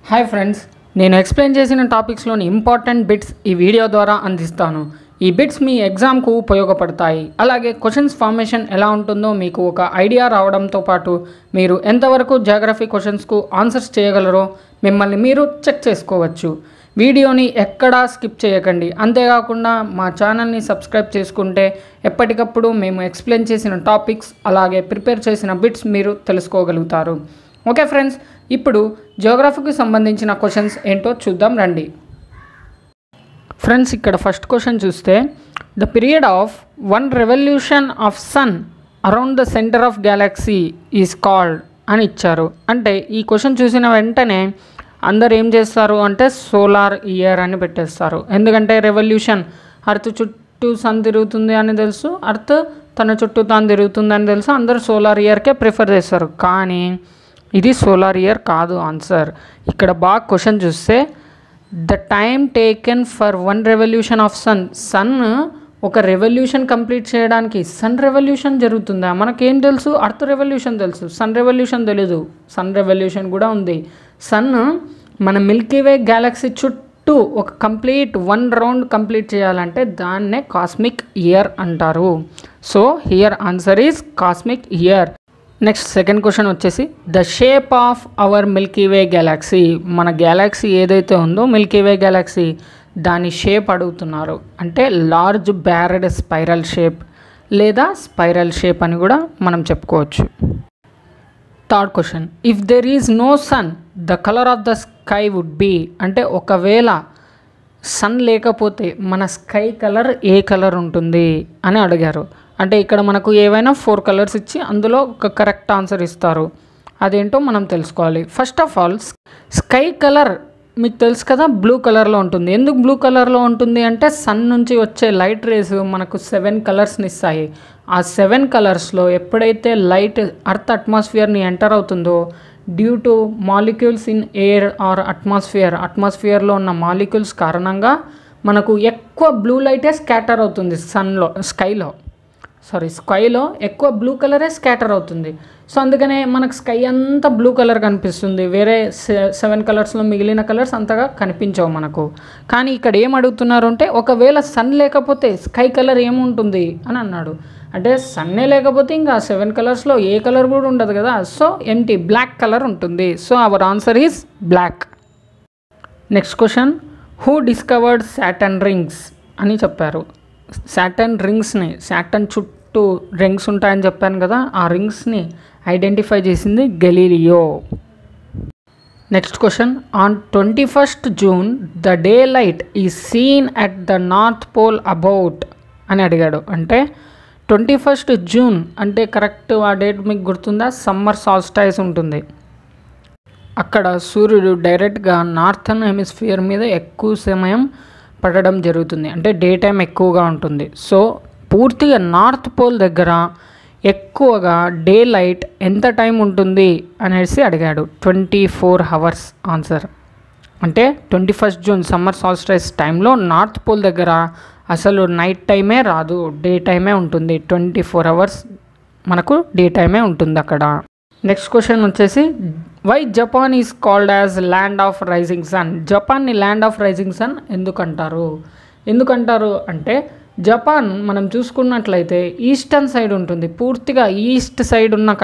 Hi friends, నేను explain చేసిన టాపిక్స్లోని important bits ఈ వీడియో ద్వారా అందిస్తాను. ఈ బిట్స్ మీ ఎగ్జామ్కు ఉపయోగపడతాయి. అలాగే క్వశ్చన్స్ ఫార్మేషన్ ఎలా ఉంటుందో మీకు ఒక ఐడియా రావడంతో పాటు మీరు ఎంతవరకు జాగ్రఫీ క్వశ్చన్స్కు ఆన్సర్స్ చేయగలరో మిమ్మల్ని మీరు చెక్ చేసుకోవచ్చు. వీడియోని ఎక్కడా స్కిప్ చేయకండి. అంతేకాకుండా మా ఛానల్ని సబ్స్క్రైబ్ చేసుకుంటే ఎప్పటికప్పుడు మేము ఎక్స్ప్లెయిన్ చేసిన టాపిక్స్ అలాగే ప్రిపేర్ చేసిన బిట్స్ మీరు తెలుసుకోగలుగుతారు. ఓకే ఫ్రెండ్స్, ఇప్పుడు జియోగ్రఫీకి సంబంధించిన క్వశ్చన్స్ ఏంటో చూద్దాం రండి. ఫ్రెండ్స్, ఇక్కడ ఫస్ట్ క్వశ్చన్ చూస్తే the period of one revolution of sun around the centre of galaxy is called అని ఇచ్చారు. అంటే ఈ క్వశ్చన్ చూసిన వెంటనే అందరు ఏం చేస్తారు అంటే సోలార్ ఇయర్ అని పెట్టేస్తారు. ఎందుకంటే రెవల్యూషన్ అర్త్ చుట్టూ సన్ తిరుగుతుంది అని తెలుసు, అర్త్ తన చుట్టూ తాను తిరుగుతుందని తెలుసు, అందరు సోలార్ ఇయర్కే ప్రిఫర్ చేస్తారు. కానీ ఇది సోలార్ ఇయర్ కాదు ఆన్సర్. ఇక్కడ బాగా క్వశ్చన్ చూస్తే the time taken for one revolution of sun ఒక రెవల్యూషన్ కంప్లీట్ చేయడానికి సన్ రెవల్యూషన్ జరుగుతుందా? మనకేం తెలుసు? అర్త్ రెవల్యూషన్ తెలుసు, సన్ రెవల్యూషన్ తెలీదు. సన్ రెవల్యూషన్ కూడా ఉంది. సన్ మన మిల్కీవే గ్యాలక్సీ చుట్టూ ఒక కంప్లీట్ వన్ రౌండ్ కంప్లీట్ చేయాలంటే దాన్నే కాస్మిక్ ఇయర్ అంటారు. So here answer is cosmic year. Next second question వచ్చేసి the shape of our Milky Way galaxy. మన గ్యాలక్సీ ఏదైతే ఉందో మిల్కీవే గ్యాలక్సీ దాని షేప్ అడుగుతున్నారు. అంటే లార్జ్ బ్యారెడ్ స్పైరల్ షేప్ లేదా స్పైరల్ షేప్ అని కూడా మనం చెప్పుకోవచ్చు. Third question if there is no sun the colour of the sky would be. అంటే ఒకవేళ సన్ లేకపోతే మన స్కై కలర్ ఏ కలర్ ఉంటుంది అని అడిగారు. అంటే ఇక్కడ మనకు ఏవైనా 4 కలర్స్ ఇచ్చి అందులో ఒక కరెక్ట్ ఆన్సర్ ఇస్తారు. అదేంటో మనం తెలుసుకోవాలి. First of all sky colour మీకు తెలుసు కదా, బ్లూ కలర్లో ఉంటుంది. ఎందుకు బ్లూ కలర్లో ఉంటుంది అంటే సన్ నుంచి వచ్చే లైట్ రేస్ మనకు 7 కలర్స్ని ఇస్తాయి. ఆ 7 కలర్స్లో ఎప్పుడైతే లైట్ అర్త్ అట్మాస్ఫియర్ని ఎంటర్ అవుతుందో due to molecules in air or అట్మాస్ఫియర్లో ఉన్న మాలిక్యూల్స్ కారణంగా మనకు ఎక్కువ బ్లూ లైటే స్కాటర్ అవుతుంది. స్కైలో ఎక్కువ బ్లూ కలరే స్కాటర్ అవుతుంది. సో అందుకనే మనకు స్కై అంతా బ్లూ కలర్ కనిపిస్తుంది. వేరే 7 కలర్స్లో మిగిలిన కలర్స్ అంతగా కనిపించవు మనకు. కానీ ఇక్కడ ఏం అడుగుతున్నారు అంటే ఒకవేళ సన్ లేకపోతే స్కై కలర్ ఏముంటుంది అని అన్నాడు. అంటే సన్నే లేకపోతే ఇంకా 7 కలర్స్లో ఏ కలర్ కూడా ఉండదు కదా. సో ఎంటీ బ్లాక్ కలర్ ఉంటుంది. So our answer is black. Next question who discovered Saturn rings అని చెప్పారు. సాటర్న్ చుట్టూ రింగ్స్ ఉంటాయని చెప్పాను కదా, ఆ రింగ్స్ని ఐడెంటిఫై చేసింది Galileo. Next question on 21st June the day light is seen at the north pole about అని అడిగాడు. అంటే 21st June అంటే కరెక్ట్ ఆ డేట్ మీకు గుర్తుందా? సమ్మర్ సాల్స్టైస్ ఉంటుంది. అక్కడ సూర్యుడు డైరెక్ట్గా నార్థన్ హెమిస్ఫియర్ మీద ఎక్కువ సమయం పడడం జరుగుతుంది. అంటే డే టైం ఎక్కువగా ఉంటుంది. సో పూర్తిగా నార్త్ పోల్ దగ్గర ఎక్కువగా డే లైట్ ఎంత టైం ఉంటుంది అనేసి అడిగాడు. 24 hours ఆన్సర్. అంటే 21st June సమ్మర్ సాల్స్టైస్ టైంలో నార్త్ పోల్ దగ్గర అసలు నైట్ టైమే రాదు, డే టైమే ఉంటుంది. 24 hours మనకు డే టైమే ఉంటుంది అక్కడ. నెక్స్ట్ క్వశ్చన్ వచ్చేసి why Japan is called as land of rising sun. జపాన్ని ల్యాండ్ ఆఫ్ రైజింగ్ సన్ ఎందుకంటారు అంటే జపాన్ మనం చూసుకున్నట్లయితే ఈస్టర్న్ సైడ్ ఉంటుంది. పూర్తిగా ఈస్ట్ సైడ్ ఉన్న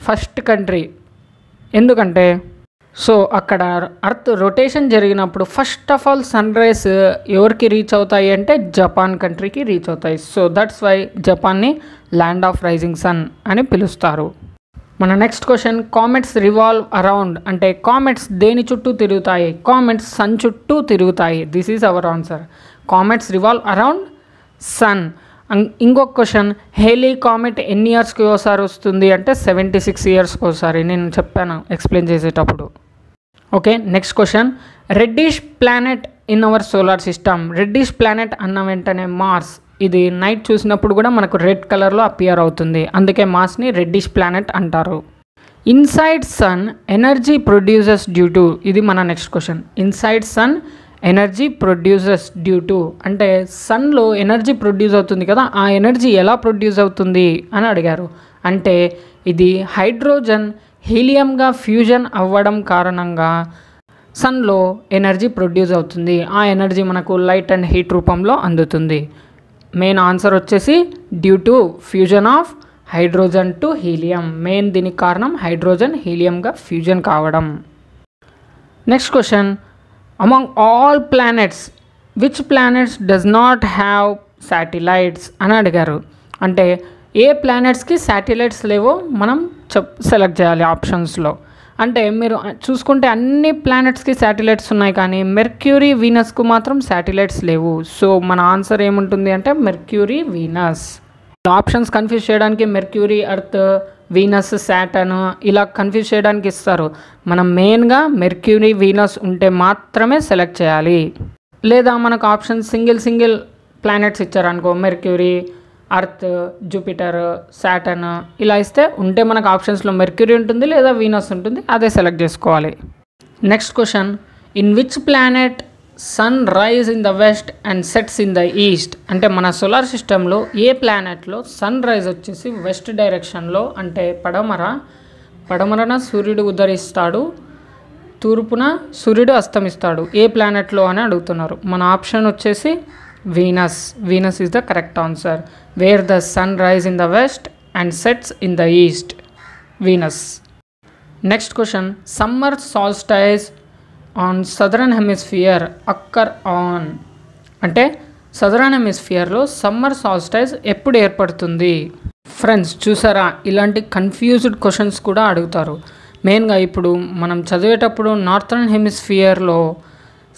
ఫస్ట్ కంట్రీ. ఎందుకంటే సో అక్కడ అర్త్ రొటేషన్ జరిగినప్పుడు first of all sun rise ఎవరికి రీచ్ అవుతాయి అంటే జపాన్ కంట్రీకి రీచ్ అవుతాయి. సో దట్స్ వై జపాన్ని ల్యాండ్ ఆఫ్ రైజింగ్ సన్ అని పిలుస్తారు. మన next question comets revolve around. అంటే కామెట్స్ దేని చుట్టూ తిరుగుతాయి? కామెట్స్ సన్ చుట్టూ తిరుగుతాయి. This is our answer. Comets revolve around sun. ఇంకొక క్వశ్చన్ హేలీ కామెట్ ఎన్ని ఇయర్స్కి ఒకసారి వస్తుంది అంటే 76 yearsకి ఒకసారి. నేను చెప్పాను ఎక్స్ప్లెయిన్ చేసేటప్పుడు. Okay, next question reddish planet in our solar system. Reddish planet అన్న వెంటనే మార్స్. ఇది నైట్ చూసినప్పుడు కూడా మనకు రెడ్ కలర్లో అపియర్ అవుతుంది. అందుకే మార్స్ని రెడ్డిష్ ప్లానెట్ అంటారు. Inside sun energy produces due to. ఇది మన next question. Inside sun energy produces due to అంటే సన్లో ఎనర్జీ ప్రొడ్యూస్ అవుతుంది కదా, ఆ ఎనర్జీ ఎలా ప్రొడ్యూస్ అవుతుంది అని అడిగారు. అంటే ఇది హైడ్రోజన్ హీలియంగా ఫ్యూజన్ అవ్వడం కారణంగా సన్లో ఎనర్జీ ప్రొడ్యూస్ అవుతుంది. ఆ ఎనర్జీ మనకు లైట్ అండ్ హీట్ రూపంలో అందుతుంది. మెయిన్ ఆన్సర్ వచ్చేసి due to fusion of hydrogen to helium. Main దీనికి కారణం హైడ్రోజన్ హీలియంగా ఫ్యూజన్ కావడం. Next question, among all planets which planets does not have satellites అని అడిగారు. అంటే ఏ ప్లానెట్స్కి శాటిలైట్స్ లేవో మనం సెలెక్ట్ చేయాలి ఆప్షన్స్లో. అంటే మీరు చూసుకుంటే అన్ని ప్లానెట్స్కి శాటిలైట్స్ ఉన్నాయి, కానీ మెర్క్యూరీ వీనస్కు మాత్రం శాటిలైట్స్ లేవు. సో మన ఆన్సర్ ఏముంటుంది అంటే మెర్క్యూరీ వీనస్. ఆప్షన్స్ కన్ఫ్యూజ్ చేయడానికి మెర్క్యూరీ, ఎర్త్, వీనస్, శాటర్న్ ఇలా కన్ఫ్యూజ్ చేయడానికి ఇస్తారు. మనం మెయిన్గా మెర్క్యూరీ వీనస్ ఉంటే మాత్రమే సెలెక్ట్ చేయాలి. లేదా మనకు ఆప్షన్ సింగిల్ ప్లానెట్స్ ఇచ్చారనుకో, మెర్క్యూరీ, అర్త్, జూపిటర్, శాటర్న్ ఇలా ఇస్తే ఉంటే మనకు ఆప్షన్స్లో మెర్క్యూరీ ఉంటుంది లేదా వీనస్ ఉంటుంది, అదే సెలెక్ట్ చేసుకోవాలి. Next question, in which planet sun rise in the west and sets in the east. అంటే మన సోలార్ సిస్టంలో ఏ ప్లానెట్లో సన్ రైజ్ వచ్చేసి వెస్ట్ డైరెక్షన్లో అంటే పడమరన సూర్యుడు ఉదయిస్తాడు, తూర్పున సూర్యుడు అస్తమిస్తాడు, ఏ ప్లానెట్లో అని అడుగుతున్నారు. మన ఆప్షన్ వచ్చేసి Venus is the correct answer. Where the sun rise in the west and sets in the east, Venus. Next question, summer solstice on southern hemisphere occur on. అంటే సదరన్ హెమిస్ఫియర్లో సమ్మర్ సాల్స్టైస్ ఎప్పుడు ఏర్పడుతుంది? Friends చూసారా, ఇలాంటి confused questions కూడా అడుగుతారు. మెయిన్గా ఇప్పుడు మనం చదివేటప్పుడు నార్థర్న్ హెమిస్ఫియర్లో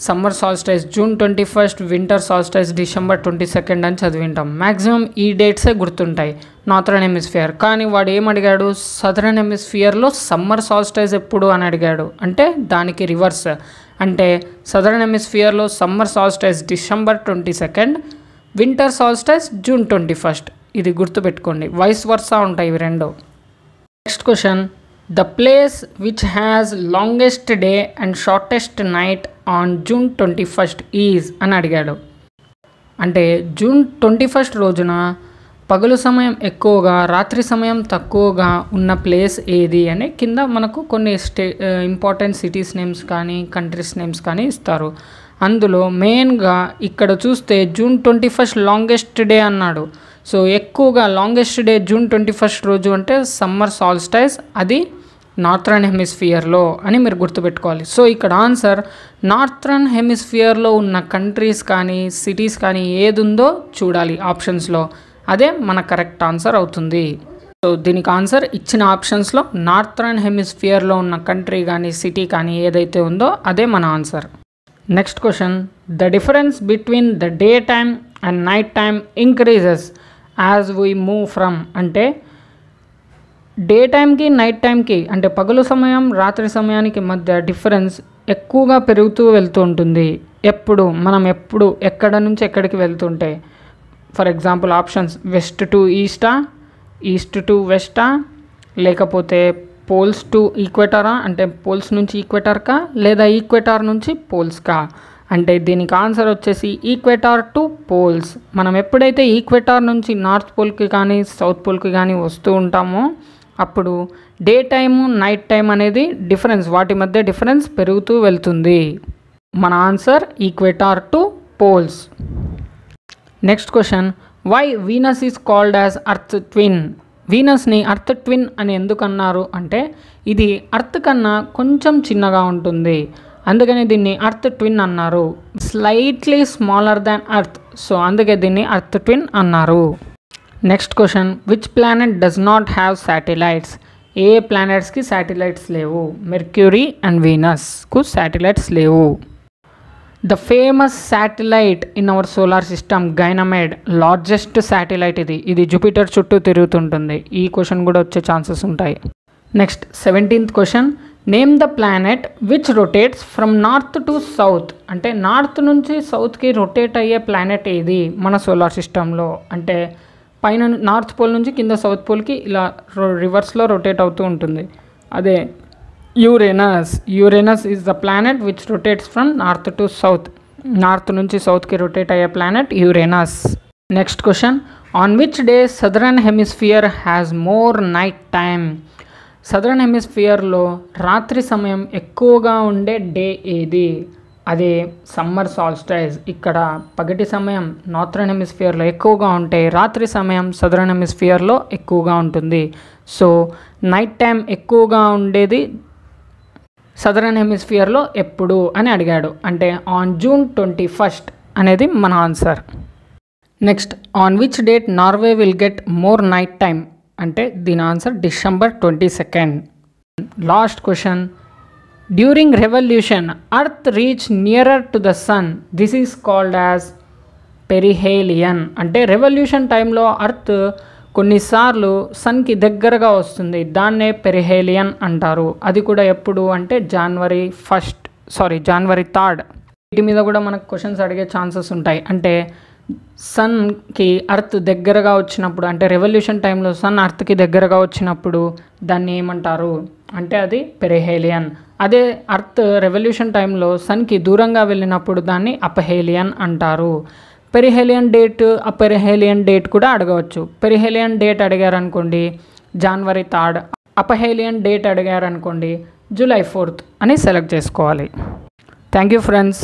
summer solstice June 21, winter solstice December 22 అని చదివింటాం. మ్యాక్సిమం ఈ డేట్సే గుర్తుంటాయి నార్థర్న్ హెమిస్ఫియర్. కానీ వాడు ఏమడిగాడు, సదరన్ హెమిస్ఫియర్లో సమ్మర్ సాల్స్టైస్ ఎప్పుడు అని అడిగాడు. అంటే దానికి రివర్స్. అంటే సదరన్ హెమిస్ఫియర్లో summer solstice December 22, winter solstice June 21. ఇది గుర్తుపెట్టుకోండి, వైస్ వర్సా ఉంటాయి ఇవి రెండు. Next question, the place which has longest day and shortest night on June 21 is అని అడిగాడు. అంటే June 21 రోజున పగలు సమయం ఎక్కువగా రాత్రి సమయం తక్కువగా ఉన్న ప్లేస్ ఏది అని కింద మనకు కొన్ని ఇంపార్టెంట్ సిటీస్ నేమ్స్ కానీ కంట్రీస్ నేమ్స్ కానీ ఇస్తారు. అందులో మెయిన్గా ఇక్కడ చూస్తే June 21 లాంగెస్ట్ డే అన్నాడు. సో ఎక్కువగా లాంగెస్ట్ డే June 21 రోజు అంటే సమ్మర్ సాల్స్టైస్, అది నార్థరన్ హెమిస్ఫియర్లో అని మీరు గుర్తుపెట్టుకోవాలి. సో ఇక్కడ ఆన్సర్ నార్థరన్ హెమిస్ఫియర్లో ఉన్న కంట్రీస్ కానీ సిటీస్ కానీ ఏది ఉందో చూడాలి ఆప్షన్స్లో, అదే మన కరెక్ట్ ఆన్సర్ అవుతుంది. సో దీనికి ఆన్సర్ ఇచ్చిన ఆప్షన్స్లో నార్థరన్ హెమిస్ఫియర్లో ఉన్న కంట్రీ కానీ సిటీ కానీ ఏదైతే ఉందో అదే మన answer. Next question, the difference between the day time and night time increases as we move from. అంటే డే టైంకి నైట్ టైంకి అంటే పగలు సమయం రాత్రి సమయానికి మధ్య డిఫరెన్స్ ఎక్కువగా పెరుగుతూ వెళ్తూ ఉంటుంది. మనం ఎప్పుడు ఎక్కడ నుంచి ఎక్కడికి వెళ్తుంటే, for example options west to ఈస్టా, ఈస్ట్ టు వెస్టా, లేకపోతే పోల్స్ టు ఈక్వేటరా అంటే పోల్స్ నుంచి ఈక్వేటర్కా, లేదా ఈక్వేటార్ నుంచి పోల్స్కా. అంటే దీనికి ఆన్సర్ వచ్చేసి ఈక్వేటార్ టు పోల్స్. మనం ఎప్పుడైతే ఈక్వేటార్ నుంచి నార్త్ పోల్కి కానీ సౌత్ పోల్కి కానీ వస్తూ ఉంటామో అప్పుడు డే టైము నైట్ టైం అనేది డిఫరెన్స్, వాటి మధ్య డిఫరెన్స్ పెరుగుతూ వెళ్తుంది. మన answer equator to poles. Next question, why Venus is called as Earth twin. వీనస్ని అర్త్ ట్విన్ అని ఎందుకు అన్నారు అంటే ఇది అర్త్ కన్నా కొంచెం చిన్నగా ఉంటుంది, అందుకని దీన్ని అర్త్ ట్విన్ అన్నారు. Slightly smaller than Earth, so అందుకే దీన్ని అర్త్ ట్విన్ అన్నారు. Next question, which planet does not have satellites. ఏ ప్లానెట్స్కి శాటిలైట్స్ లేవు? మెర్క్యూరీ అండ్ వీనస్కు శాటిలైట్స్ లేవు. The famous satellite in our solar system Ganymede, largest satellite ఇది జూపిటర్ చుట్టూ తిరుగుతుంటుంది. ఈ క్వశ్చన్ కూడా వచ్చే ఛాన్సెస్ ఉంటాయి. Next 17th question, name the planet which rotates from north to south. అంటే నార్త్ నుంచి సౌత్కి రొటేట్ అయ్యే ప్లానెట్ ఏది మన సోలార్ సిస్టంలో? అంటే పైన నార్త్ పోల్ నుంచి కింద సౌత్ పోల్కి ఇలా రివర్స్లో రొటేట్ అవుతూ ఉంటుంది, అదే Uranus. Uranus is the planet which rotates from north to south. North నుంచి సౌత్కి రొటేట్ అయ్యే planet Uranus. Next question, on which day southern hemisphere has more night time. Southern హెమిస్ఫియర్లో రాత్రి సమయం ఎక్కువగా ఉండే డే ఏది? అదే సమ్మర్ సాల్స్టైజ్. ఇక్కడ పగటి సమయం నార్థరన్ హెమిస్ఫియర్లో ఎక్కువగా ఉంటే రాత్రి సమయం సదరన్ హెమిస్ఫియర్లో ఎక్కువగా ఉంటుంది. సో నైట్ టైం ఎక్కువగా ఉండేది సదరన్ హెమిస్ఫియర్లో ఎప్పుడు అని అడిగాడు. అంటే ఆన్ June 21 అనేది మన answer. Next, on which date Norway will get more night time? అంటే దీని answer December 22. Last question, during revolution Earth reach nearer to the sun, this is called as perihelion. అంటే revolution టైంలో earth కొన్నిసార్లు సన్కి దగ్గరగా వస్తుంది, దాన్నే పెరిహేలియన్ అంటారు. అది కూడా ఎప్పుడు అంటే January 3rd. వీటి మీద కూడా మనకు క్వశ్చన్స్ అడిగే ఛాన్సెస్ ఉంటాయి. అంటే సన్కి అర్త్ దగ్గరగా వచ్చినప్పుడు, అంటే రెవల్యూషన్ టైంలో సన్ అర్త్కి దగ్గరగా వచ్చినప్పుడు దాన్ని ఏమంటారు అంటే అది పెరిహేలియన్. అదే అర్త్ రెవల్యూషన్ టైంలో సన్కి దూరంగా వెళ్ళినప్పుడు దాన్ని అపహేలియన్ అంటారు. పెరిహేలియన్ డేట్, అపెరిహేలియన్ డేట్ కూడా అడగవచ్చు. పెరిహేలియన్ డేట్ అడిగారనుకోండి January 3rd, అపహేలియన్ డేట్ అడిగారనుకోండి July 4th అని సెలెక్ట్ చేసుకోవాలి. Thank you friends.